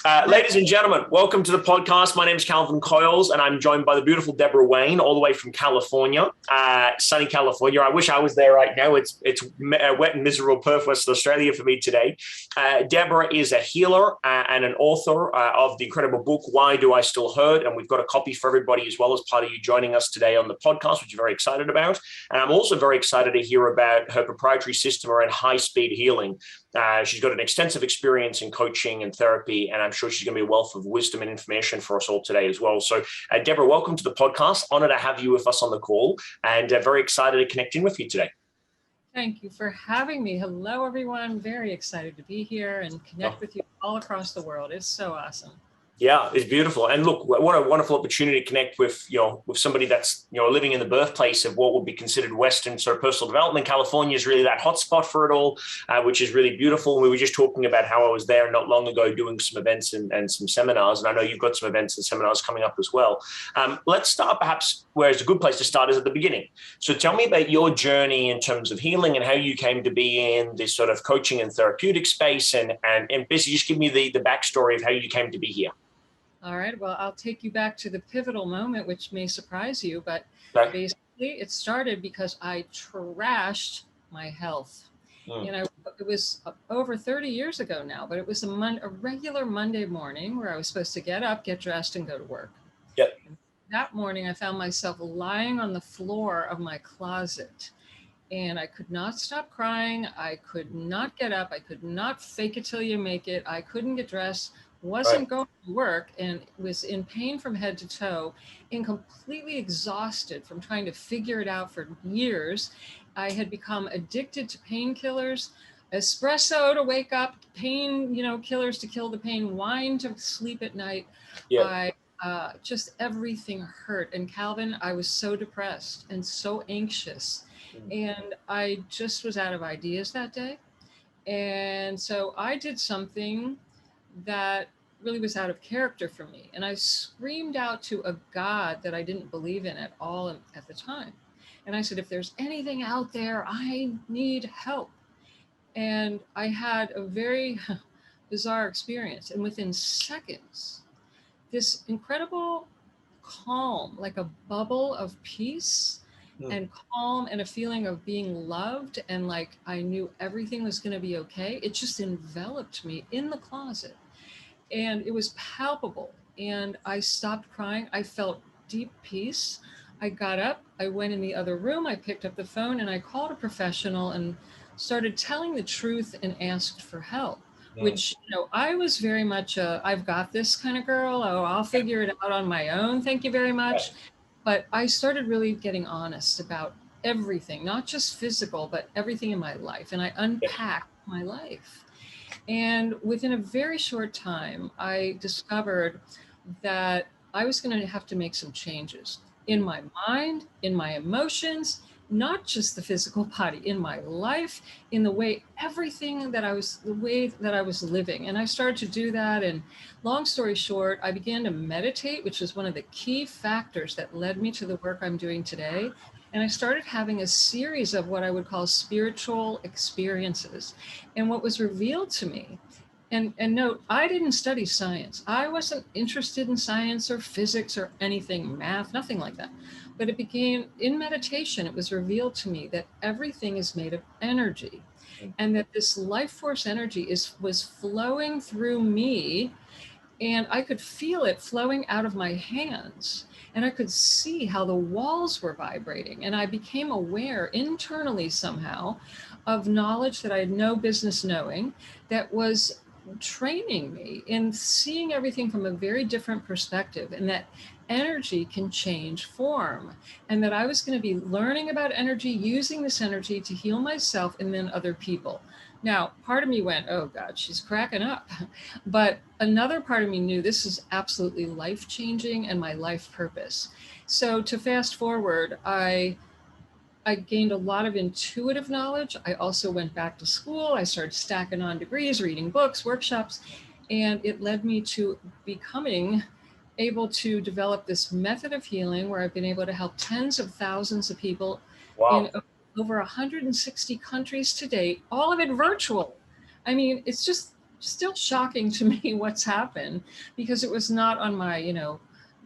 Ladies and gentlemen, welcome to the podcast. My name is Calvin Coyles, and I'm joined by the beautiful Debora Wayne, all the way from California, sunny California. I wish I was there right now. It's wet and miserable Perth, Western Australia for me today. Debora is a healer and an author of the incredible book, Why Do I Still Hurt? And we've got a copy for everybody as well as part of you joining us today on the podcast, which you're very excited about. And I'm also very excited to hear about her proprietary system around HighSpeed Healing. She's got an extensive experience in coaching and therapy, and I'm sure she's going to be a wealth of wisdom and information for us all today as well. So, Debora, welcome to the podcast. Honored to have you with us on the call, and very excited to connect in with you today. Thank you for having me. Hello, everyone. Very excited to be here and connect with you all across the world. It's so awesome. Yeah, it's beautiful. And look, what a wonderful opportunity to connect with, with somebody that's, living in the birthplace of what would be considered Western sort of personal development. California is really that hotspot for it all, which is really beautiful. We were just talking about how I was there not long ago doing some events and some seminars. And I know you've got some events and seminars coming up as well. Let's start perhaps where it's a good place to start is at the beginning. So tell me about your journey in terms of healing and how you came to be in this sort of coaching and therapeutic space. And basically just give me the backstory of how you came to be here. All right. Well, I'll take you back to the pivotal moment, which may surprise you, but basically it started because I trashed my health. It was over 30 years ago now, but it was a regular Monday morning where I was supposed to get up, get dressed, and go to work. Yep. And that morning, I found myself lying on the floor of my closet, and I could not stop crying. I could not get up. I could not fake it till you make it. I couldn't get dressed. Wasn't going to work and was in pain from head to toe and completely exhausted from trying to figure it out for years. I had become addicted to painkillers, espresso to wake up, pain, killers to kill the pain, wine to sleep at night. Yeah. Just everything hurt. And Calvin, I was so depressed and so anxious. And I just was out of ideas that day. And so I did something that really was out of character for me. And I screamed out to a God that I didn't believe in at all at the time. And I said, if there's anything out there, I need help. And I had a very bizarre experience. And within seconds, this incredible calm, like a bubble of peace and calm and a feeling of being loved. And like I knew everything was going to be okay. It just enveloped me in the closet. And it was palpable. And I stopped crying. I felt deep peace. I got up, I went in the other room, I picked up the phone and I called a professional and started telling the truth and asked for help, which, I was very much I've got this kind of girl. Oh, I'll figure it out on my own. Thank you very much. But I started really getting honest about everything, not just physical, but everything in my life. And I unpacked my life. And within a very short time, I discovered that I was going to have to make some changes in my mind, in my emotions, not just the physical body, in my life, in the way the way that I was living. And I started to do that. And long story short, I began to meditate, which is one of the key factors that led me to the work I'm doing today. And I started having a series of what I would call spiritual experiences. And what was revealed to me, and note, I didn't study science. I wasn't interested in science or physics or anything, math, nothing like that. But it became, in meditation, it was revealed to me that everything is made of energy. And that this life force energy was flowing through me. And I could feel it flowing out of my hands. And I could see how the walls were vibrating. And I became aware internally somehow of knowledge that I had no business knowing that was training me in seeing everything from a very different perspective, and that energy can change form. And that I was going to be learning about energy, using this energy to heal myself and then other people. Now, part of me went, oh God, she's cracking up. But another part of me knew this is absolutely life-changing and my life purpose. So to fast forward, I gained a lot of intuitive knowledge. I also went back to school. I started stacking on degrees, reading books, workshops, and it led me to becoming able to develop this method of healing where I've been able to help tens of thousands of people in over 160 countries to date, all of it virtual. I mean, it's just still shocking to me what's happened, because it was not on my,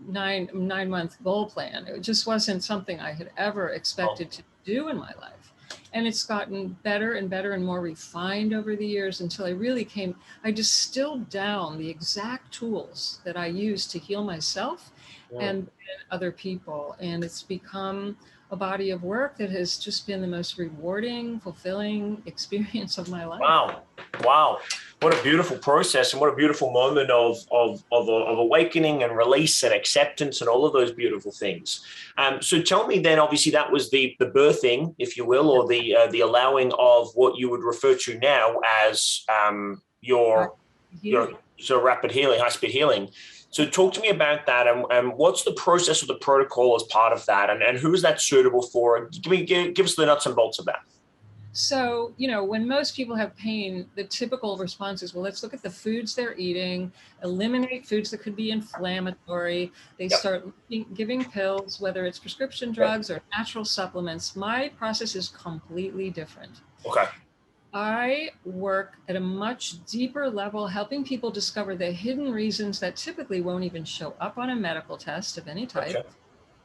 9-month goal plan. It just wasn't something I had ever expected to do in my life. And it's gotten better and better and more refined over the years until I distilled down the exact tools that I use to heal myself and other people. And it's become a body of work that has just been the most rewarding, fulfilling experience of my life. Wow. What a beautiful process, and what a beautiful moment of awakening and release and acceptance and all of those beautiful things. So tell me then, obviously that was the birthing, if you will, or the allowing of what you would refer to now as your rapid healing, high-speed healing. So talk to me about that, and what's the process or the protocol as part of that, and who is that suitable for? Give us the nuts and bolts of that. So, when most people have pain, the typical response is, well, let's look at the foods they're eating, eliminate foods that could be inflammatory. They start giving pills, whether it's prescription drugs or natural supplements. My process is completely different. Okay. I work at a much deeper level, helping people discover the hidden reasons that typically won't even show up on a medical test of any type. Okay.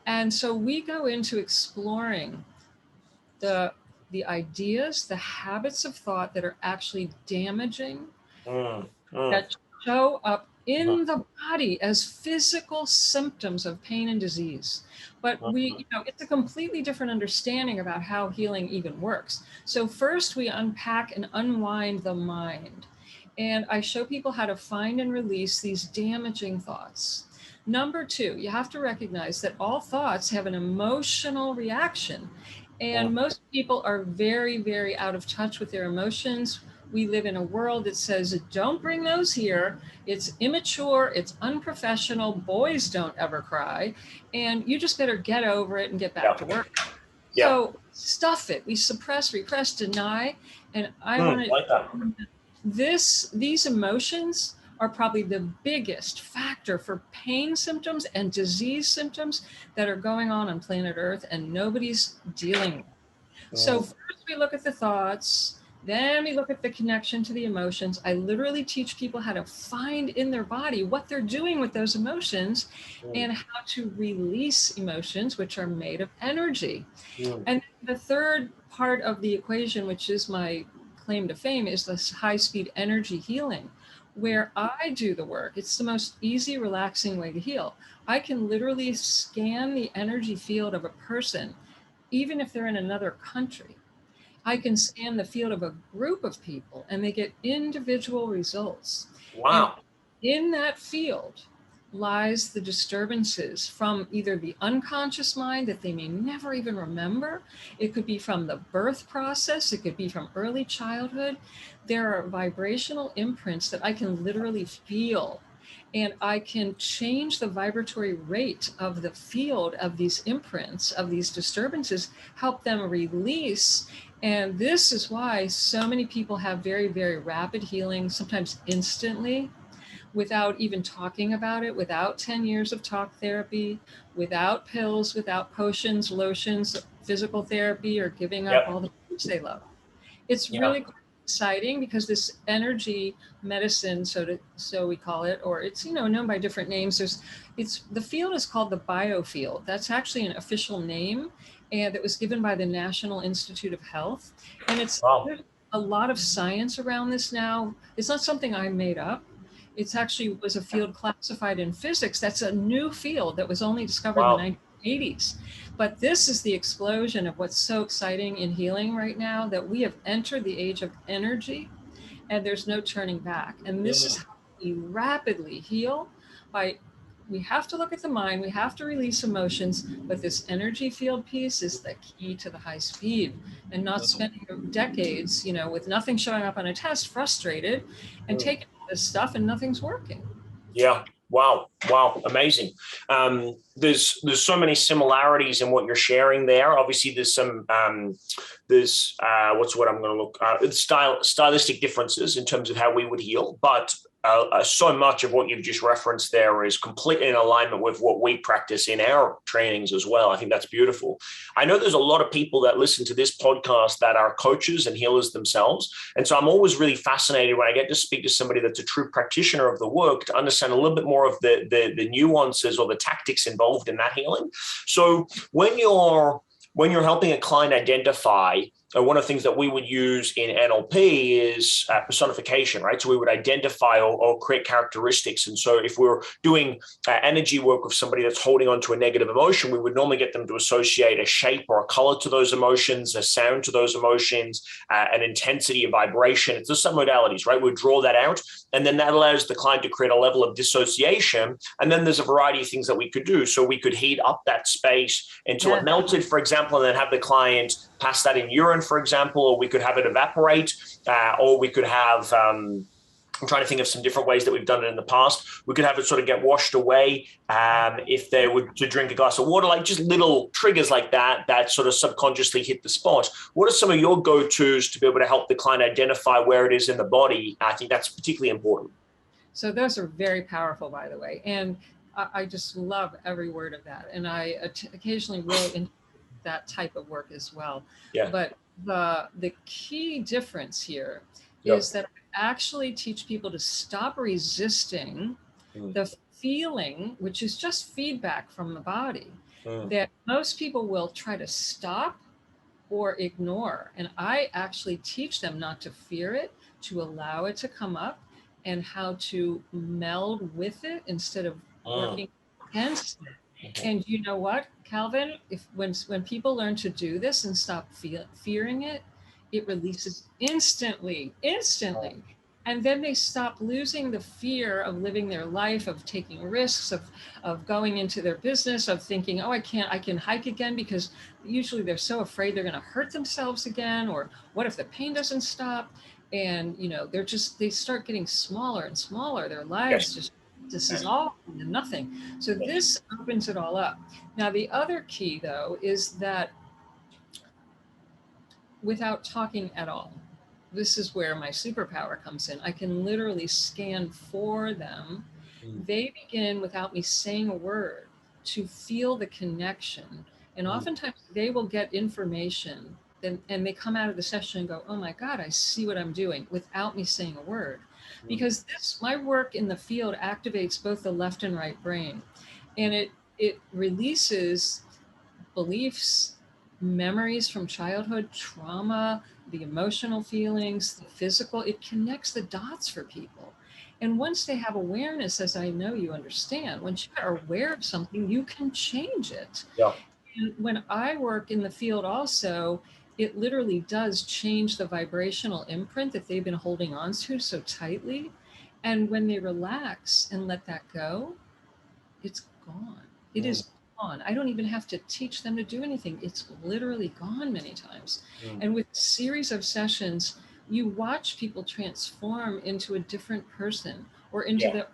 And so we go into exploring the ideas, the habits of thought that are actually damaging, that show up in the body as physical symptoms of pain and disease. But it's a completely different understanding about how healing even works. So first we unpack and unwind the mind. And I show people how to find and release these damaging thoughts. Number two, you have to recognize that all thoughts have an emotional reaction. And most people are very, very out of touch with their emotions. We live in a world that says, don't bring those here. It's immature, it's unprofessional. Boys don't ever cry. And you just better get over it and get back to work. So stuff it. We suppress, repress, deny. And I want to, these emotions are probably the biggest factor for pain symptoms and disease symptoms that are going on planet Earth, and nobody's dealing with it. So first we look at the thoughts, then we look at the connection to the emotions. I literally teach people how to find in their body what they're doing with those emotions and how to release emotions, which are made of energy. And the third part of the equation, which is my claim to fame, is this high-speed energy healing, where I do the work. It's the most easy, relaxing way to heal. I can literally scan the energy field of a person, even if they're in another country. I can scan the field of a group of people, and they get individual results. Wow. And in that field lies the disturbances from either the unconscious mind that they may never even remember. It could be from the birth process. It could be from early childhood. There are vibrational imprints that I can literally feel, and I can change the vibratory rate of the field of these imprints, of these disturbances, help them release. And this is why so many people have very, very rapid healing, sometimes instantly, without even talking about it, without 10 years of talk therapy, without pills, without potions, lotions, physical therapy, or giving up all the foods they love. It's really quite exciting, because this energy medicine, so we call it, or it's known by different names. The field is called the biofield. That's actually an official name, and it was given by the National Institute of Health. And there's a lot of science around this now. It's not something I made up. It's actually was a field classified in physics. That's a new field that was only discovered in the 1980s. But this is the explosion of what's so exciting in healing right now, that we have entered the age of energy, and there's no turning back. And this is how we rapidly heal. We have to look at the mind, we have to release emotions, but this energy field piece is the key to the high speed, and not spending decades, with nothing showing up on a test, frustrated, and taking this stuff and nothing's working. Yeah. Wow. Amazing. There's so many similarities in what you're sharing there. Obviously there's some, what's what I'm going to look, stylistic differences in terms of how we would heal, but so much of what you've just referenced there is completely in alignment with what we practice in our trainings as well. I think that's beautiful. I know there's a lot of people that listen to this podcast that are coaches and healers themselves. And so I'm always really fascinated when I get to speak to somebody that's a true practitioner of the work to understand a little bit more of the nuances or the tactics involved in that healing. So when you're helping a client identify, one of the things that we would use in NLP is personification, right? So we would identify or create characteristics. And so if we're doing energy work with somebody that's holding on to a negative emotion, we would normally get them to associate a shape or a color to those emotions, a sound to those emotions, an intensity, a vibration. It's just some modalities, right? We draw that out. And then that allows the client to create a level of dissociation. And then there's a variety of things that we could do. So we could heat up that space until it melted, for example, and then have the client pass that in urine, for example, or we could have it evaporate, or we could have, I'm trying to think of some different ways that we've done it in the past. We could have it sort of get washed away if they were to drink a glass of water, like just little triggers like that sort of subconsciously hit the spot. What are some of your go-tos to be able to help the client identify where it is in the body? I think that's particularly important. So those are very powerful, by the way. And I just love every word of that. And I occasionally will into that type of work as well. Yeah. But the key difference here is that I actually teach people to stop resisting the feeling, which is just feedback from the body, that most people will try to stop or ignore. And I actually teach them not to fear it, to allow it to come up, and how to meld with it instead of working against it. And you know what, Calvin, when people learn to do this and stop fearing it, it releases instantly. And then they stop losing the fear of living their life, of taking risks, of going into their business, of thinking, oh, I can hike again, because usually they're so afraid they're going to hurt themselves again, or what if the pain doesn't stop? And, they start getting smaller and smaller. Their lives this is all and nothing. So this opens it all up. Now, the other key, though, is that without talking at all, this is where my superpower comes in. I can literally scan for them. They begin, without me saying a word, to feel the connection. And oftentimes they will get information and they come out of the session and go, oh my God, I see what I'm doing, without me saying a word. Because my work in the field activates both the left and right brain. And it releases beliefs, memories from childhood, trauma, the emotional feelings, the physical. It connects the dots for people. And once they have awareness, as I know you understand, once you are aware of something, you can change it. Yeah. And when I work in the field also, it literally does change the vibrational imprint that they've been holding on to so tightly. And when they relax and let that go, it's gone. It is gone. I don't even have to teach them to do anything. It's literally gone many times. And with a series of sessions, you watch people transform into a different person, or into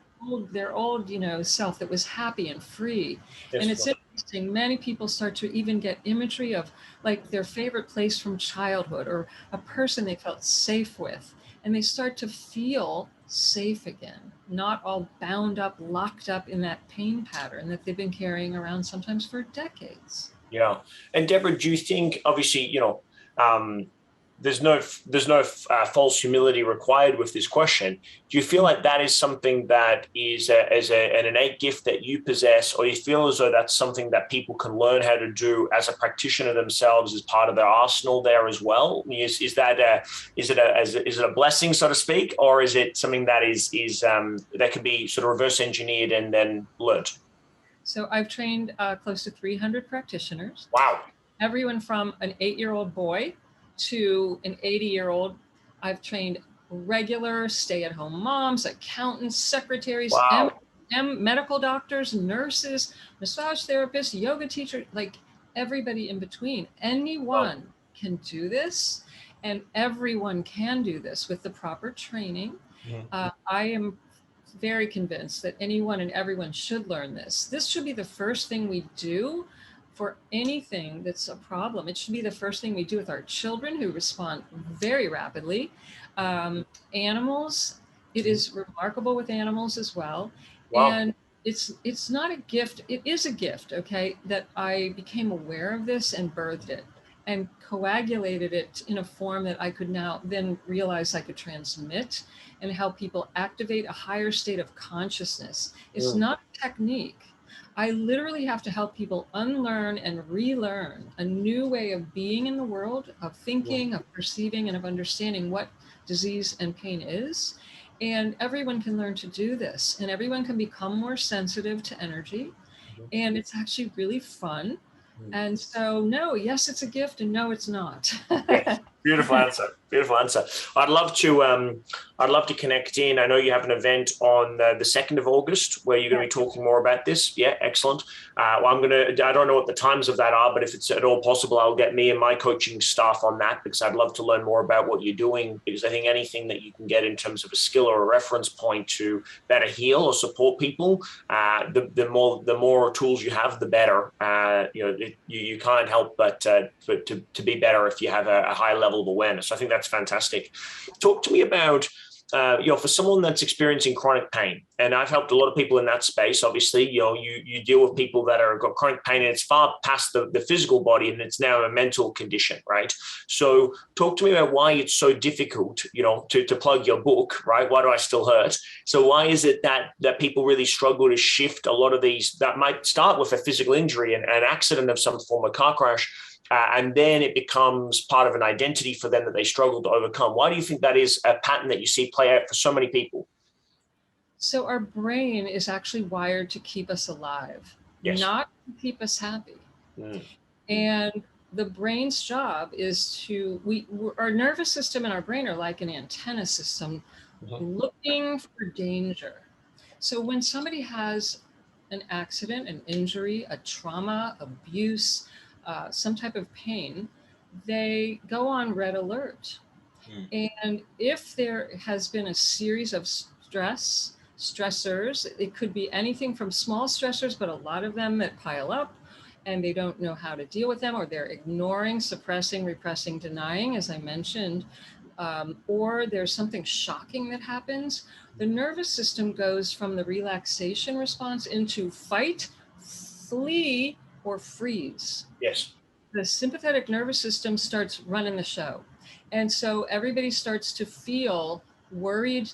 their old self that was happy and free. And it's interesting, many people start to even get imagery of like their favorite place from childhood, or a person they felt safe with, and they start to feel safe again, not all bound up, locked up in that pain pattern that they've been carrying around sometimes for decades. Yeah. And Deborah, do you think, obviously, there's no false humility required with this question. Do you feel like that is something that is an innate gift that you possess, or you feel as though that's something that people can learn how to do as a practitioner themselves, as part of their arsenal there as well? Is it a blessing, so to speak, or is it something that is that can be sort of reverse engineered and then learned? So I've trained close to 300 practitioners. Wow. Everyone from an 8-year-old boy to an 80-year-old. I've trained regular stay-at-home moms, accountants, secretaries, medical doctors, nurses, massage therapists, yoga teachers, like everybody in between. Anyone can do this, and everyone can do this with the proper training. I am very convinced that anyone and everyone should learn this. This should be the first thing we do for anything that's a problem. It should be the first thing we do with our children, who respond very rapidly, animals, It is remarkable with animals as well. Wow. And it's not a gift. It is a gift, okay, that I became aware of this and birthed it and coagulated it in a form that I could now then realize I could transmit and help people activate a higher state of consciousness. It's not a technique. I literally have to help people unlearn and relearn a new way of being in the world, of thinking, of perceiving, and of understanding what disease and pain is. And everyone can learn to do this, and everyone can become more sensitive to energy. And it's actually really fun. And so, no, yes, it's a gift, and no, it's not. Yes. Beautiful answer. Beautiful answer. I'd love to connect in. I know you have an event on the 2nd of August where you're going to be talking more about this. Yeah, excellent. Well, I don't know what the times of that are, but if it's at all possible, I'll get me and my coaching staff on that, because I'd love to learn more about what you're doing, because I think anything that you can get in terms of a skill or a reference point to better heal or support people, the more tools you have, the better. You can't help but to be better if you have a high level of awareness. So I think that's fantastic. Talk to me about, for someone that's experiencing chronic pain, and I've helped a lot of people in that space. Obviously, you deal with people that are got chronic pain, and it's far past the physical body, and it's now a mental condition, right? So talk to me about why it's so difficult, to plug your book, right? Why do I still hurt? So why is it that people really struggle to shift a lot of these that might start with a physical injury, an accident of some form, a car crash, and then it becomes part of an identity for them that they struggle to overcome? Why do you think that is a pattern that you see play out for so many people? So our brain is actually wired to keep us alive, not to keep us happy. And the brain's job is our nervous system and our brain are like an antenna system looking for danger. So when somebody has an accident, an injury, a trauma, abuse, some type of pain, they go on red alert. And if there has been a series of stressors, it could be anything from small stressors, but a lot of them that pile up and they don't know how to deal with them, or they're ignoring, suppressing, repressing, denying, as I mentioned, or there's something shocking that happens, the nervous system goes from the relaxation response into fight, flee, or freeze. Yes. The sympathetic nervous system starts running the show. And so everybody starts to feel worried,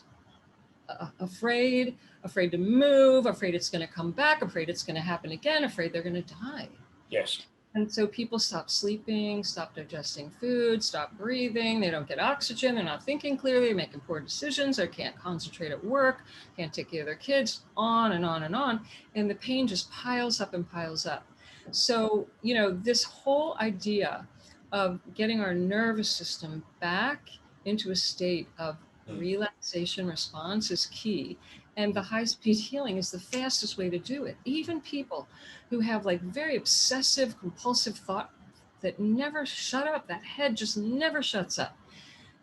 afraid to move, afraid it's going to come back, afraid it's going to happen again, afraid they're going to die. Yes. And so people stop sleeping, stop digesting food, stop breathing, they don't get oxygen, they're not thinking clearly, making poor decisions, they can't concentrate at work, can't take care of their kids, on and on and on. And the pain just piles up and piles up. So, this whole idea of getting our nervous system back into a state of relaxation response is key. And the high-speed healing is the fastest way to do it. Even people who have very obsessive, compulsive thought that never shut up, that head just never shuts up.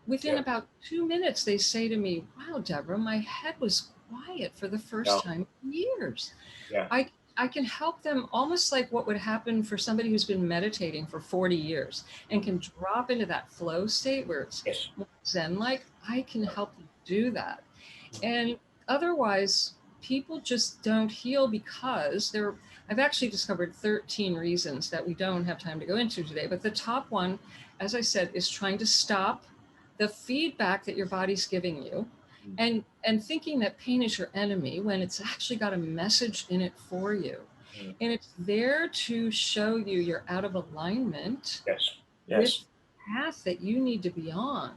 Within about 2 minutes, they say to me, wow, Deborah, my head was quiet for the first time in years. I can help them almost like what would happen for somebody who's been meditating for 40 years and can drop into that flow state where it's Zen-like. I can help them do that. And otherwise, people just don't heal because I've actually discovered 13 reasons that we don't have time to go into today. But the top one, as I said, is trying to stop the feedback that your body's giving you and thinking that pain is your enemy when it's actually got a message in it for you. And it's there to show you you're out of alignment with the path that you need to be on.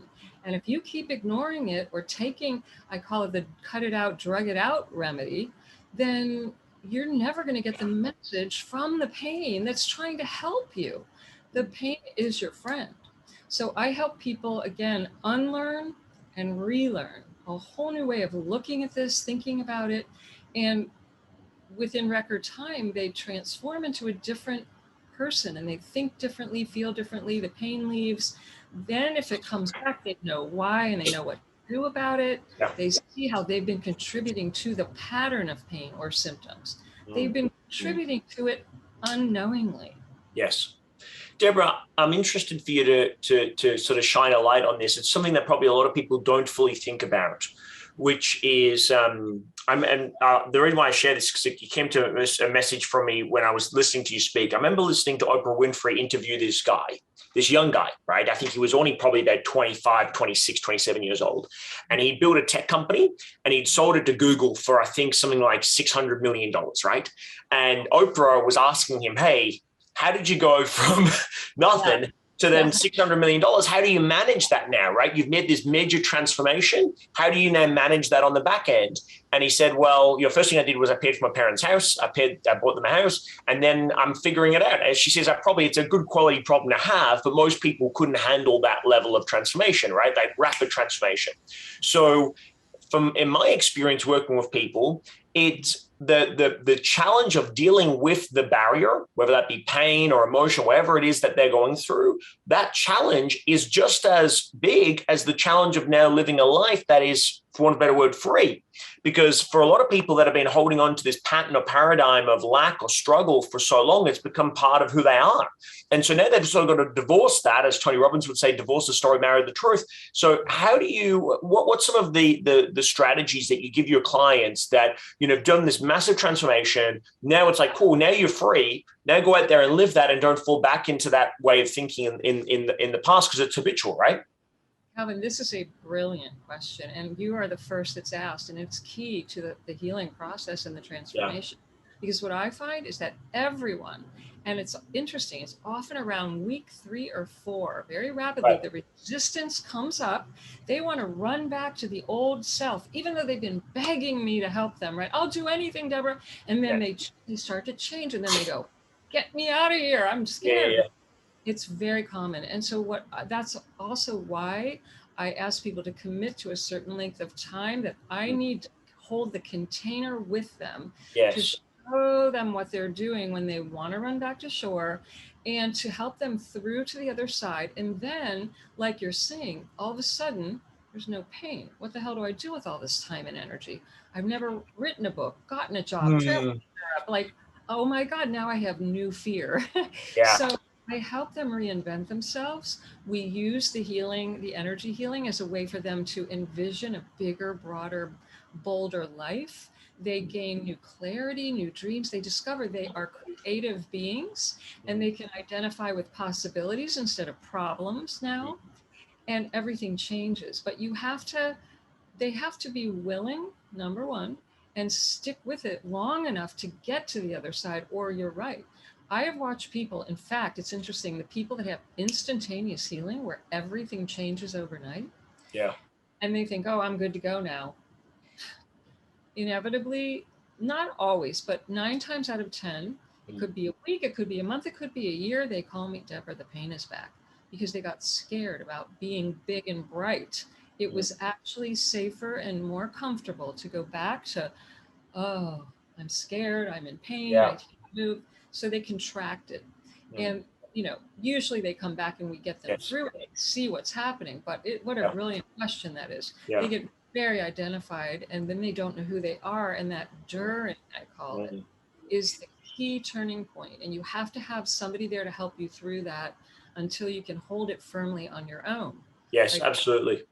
And if you keep ignoring it or taking, I call it the cut it out, drug it out remedy, then you're never going to get the message from the pain that's trying to help you. The pain is your friend. So I help people, again, unlearn and relearn a whole new way of looking at this, thinking about it. And within record time, they transform into a different person and they think differently, feel differently, the pain leaves. Then if it comes back, they know why and they know what to do about it. They see how they've been contributing to the pattern of pain or symptoms. They've been contributing to it unknowingly. Yes. Deborah, I'm interested for you to sort of shine a light on this. It's something that probably a lot of people don't fully think about. which is, the reason why I share this is because it came to a message from me when I was listening to you speak. I remember listening to Oprah Winfrey interview this young guy, right? I think he was only probably about 25, 26, 27 years old. And he built a tech company and he'd sold it to Google for, I think, something like $600 million, right? And Oprah was asking him, hey, how did you go from nothing to then $600 million? How do you manage that now, right? You've made this major transformation. How do you now manage that on the back end? And he said, well, first thing I did was I paid for my parents' house. I bought them a house, and then I'm figuring it out. As she says, it's a good quality problem to have, but most people couldn't handle that level of transformation, right? That rapid transformation. So in my experience working with people, it's the challenge of dealing with the barrier, whether that be pain or emotion, whatever it is that they're going through, that challenge is just as big as the challenge of now living a life that is, for want of a better word, free. Because for a lot of people that have been holding on to this pattern or paradigm of lack or struggle for so long, it's become part of who they are. And so now they've sort of got to divorce that, as Tony Robbins would say, divorce the story, marry the truth. So how do you, what's some of the strategies that you give your clients that, have done this massive transformation? Now it's like, cool, now you're free. Now go out there and live that and don't fall back into that way of thinking in the past, because it's habitual, right? Calvin, this is a brilliant question, and you are the first that's asked, and it's key to the healing process and the transformation. Because what I find is that everyone, and it's interesting, it's often around week 3 or 4, very rapidly, the resistance comes up. They want to run back to the old self, even though they've been begging me to help them, right? I'll do anything, Deborah. And then they start to change, and then they go, get me out of here. I'm scared. It's very common. And so that's also why I ask people to commit to a certain length of time that I need to hold the container with them to show them what they're doing when they want to run back to shore, and to help them through to the other side. And then, like you're saying, all of a sudden, there's no pain. What the hell do I do with all this time and energy? I've never written a book, gotten a job, traveled, like, oh my God, now I have new fear. So I help them reinvent themselves. We use the healing, the energy healing, as a way for them to envision a bigger, broader, bolder life. They gain new clarity, new dreams. They discover they are creative beings, and they can identify with possibilities instead of problems now. And everything changes. But they have to be willing, number one, and stick with it long enough to get to the other side, or you're right. I have watched people, in fact, it's interesting, the people that have instantaneous healing where everything changes overnight. And they think, oh, I'm good to go now. Inevitably, not always, but 9 times out of 10, it could be a week, it could be a month, it could be a year. They call me, Deborah, the pain is back, because they got scared about being big and bright. It was actually safer and more comfortable to go back to, oh, I'm scared, I'm in pain, I can't move. So they contracted. And, usually they come back and we get them through it, see what's happening. But what a brilliant question that is. They get very identified, and then they don't know who they are. And that journey, I call it, is the key turning point. And you have to have somebody there to help you through that until you can hold it firmly on your own. Yes, absolutely.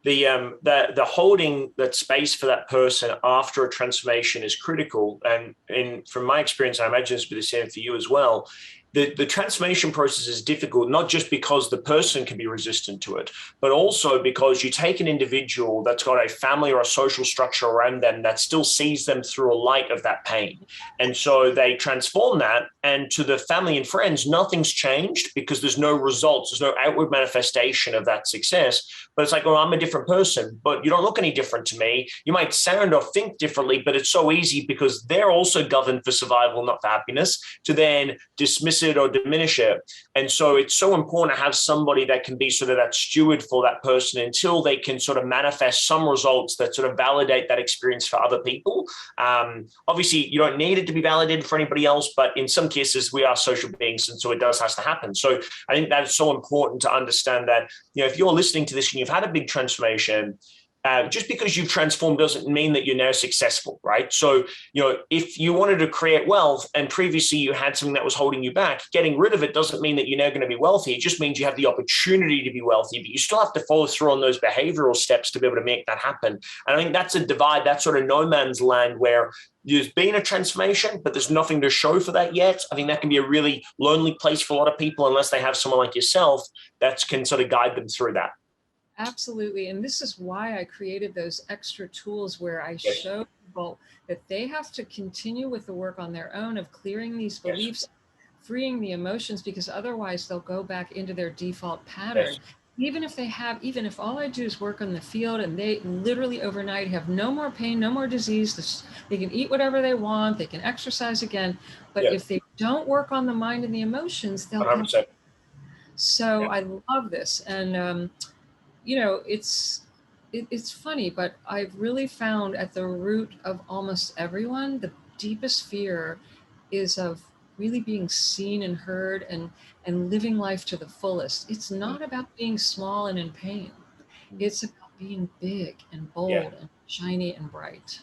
The holding that space for that person after a transformation is critical. And from my experience, I imagine this will be the same for you as well. The transformation process is difficult, not just because the person can be resistant to it, but also because you take an individual that's got a family or a social structure around them that still sees them through a light of that pain. And so they transform that, and to the family and friends, nothing's changed because there's no results, there's no outward manifestation of that success. But it's like, well, I'm a different person, but you don't look any different to me. You might sound or think differently, but it's so easy because they're also governed for survival, not for happiness, to then dismiss it or diminish it. And so it's so important to have somebody that can be sort of that steward for that person until they can sort of manifest some results that sort of validate that experience for other people. Obviously, you don't need it to be validated for anybody else, but in some cases, we are social beings, and so it does have to happen. So I think that's so important to understand that, if you're listening to this and you've had a big transformation, just because you've transformed doesn't mean that you're now successful, right? So, if you wanted to create wealth and previously you had something that was holding you back, getting rid of it doesn't mean that you're now going to be wealthy. It just means you have the opportunity to be wealthy, but you still have to follow through on those behavioral steps to be able to make that happen. And I think that's a divide, that sort of no man's land where there's been a transformation, but there's nothing to show for that yet. I think that can be a really lonely place for a lot of people unless they have someone like yourself that can sort of guide them through that. Absolutely. And this is why I created those extra tools where I show people that they have to continue with the work on their own of clearing these beliefs, freeing the emotions, because otherwise they'll go back into their default pattern. Even if all I do is work on the field and they literally overnight have no more pain, no more disease, they can eat whatever they want, they can exercise again. But if they don't work on the mind and the emotions, they'll 100%. So I love this. And, it's funny, but I've really found at the root of almost everyone, the deepest fear is of really being seen and heard and living life to the fullest. It's not about being small and in pain. It's about being big and bold and shiny and bright.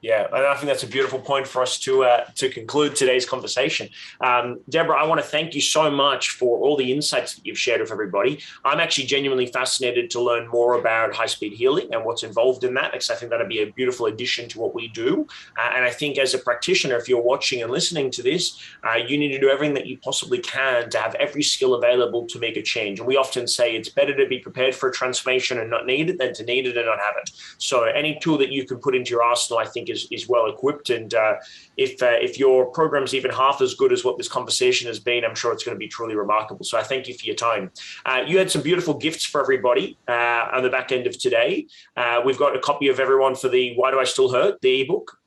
Yeah, and I think that's a beautiful point for us to conclude today's conversation. Debora, I want to thank you so much for all the insights that you've shared with everybody. I'm actually genuinely fascinated to learn more about HighSpeed Healing and what's involved in that, because I think that'd be a beautiful addition to what we do. And I think as a practitioner, if you're watching and listening to this, you need to do everything that you possibly can to have every skill available to make a change. And we often say it's better to be prepared for a transformation and not need it than to need it and not have it. So any tool that you can put into your arsenal, I think is well equipped. And if your program's even half as good as what this conversation has been, I'm sure it's going to be truly remarkable. So I thank you for your time. You had some beautiful gifts for everybody on the back end of today. We've got a copy of everyone for the Why Do I Still Hurt, the ebook.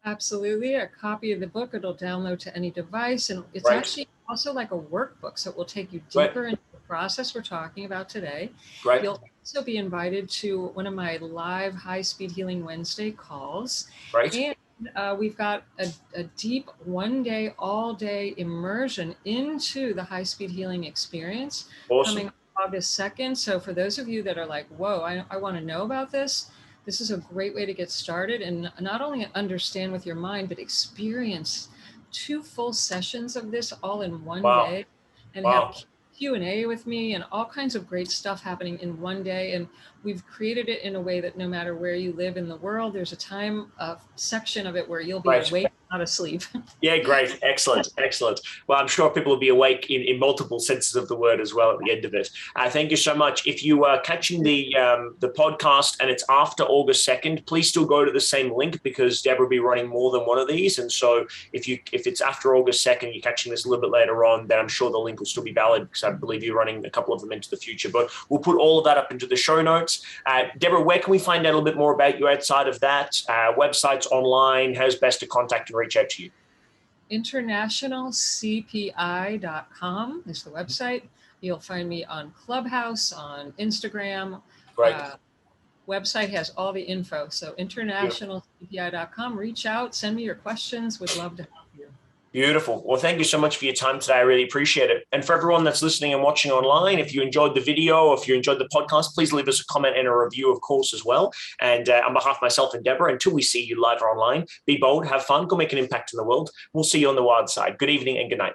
Absolutely. A copy of the book. It'll download to any device. And it's actually also like a workbook. So it will take you deeper into the process we're talking about today. You'll also be invited to one of my live HighSpeed Healing Wednesday calls. And we've got a deep one-day, all-day immersion into the HighSpeed Healing experience coming August 2nd. So for those of you that are like, whoa, I want to know about this, this is a great way to get started and not only understand with your mind, but experience 2 full sessions of this all in one day and have Q&A with me and all kinds of great stuff happening in one day. And we've created it in a way that no matter where you live in the world, there's a time section of it where you'll be awake, not asleep. Yeah, great. Excellent. Well, I'm sure people will be awake in multiple senses of the word as well at the end of it. Thank you so much. If you are catching the podcast and it's after August 2nd, please still go to the same link because Debora will be running more than one of these. And so if it's after August 2nd, you're catching this a little bit later on, then I'm sure the link will still be valid because I believe you're running a couple of them into the future. But we'll put all of that up into the show notes. Debora, where can we find out a little bit more about you outside of that? Websites, online, how's best to contact and reach out to you? internationalcpi.com is the website. You'll find me on Clubhouse, on Instagram. Website has all the info. So internationalcpi.com. Reach out, send me your questions. Would love to help you. Beautiful. Well, thank you so much for your time today. I really appreciate it. And for everyone that's listening and watching online, if you enjoyed the video, if you enjoyed the podcast, please leave us a comment and a review, of course, as well. And on behalf of myself and Debora, until we see you live or online, be bold, have fun, go make an impact in the world. We'll see you on the wild side. Good evening and good night.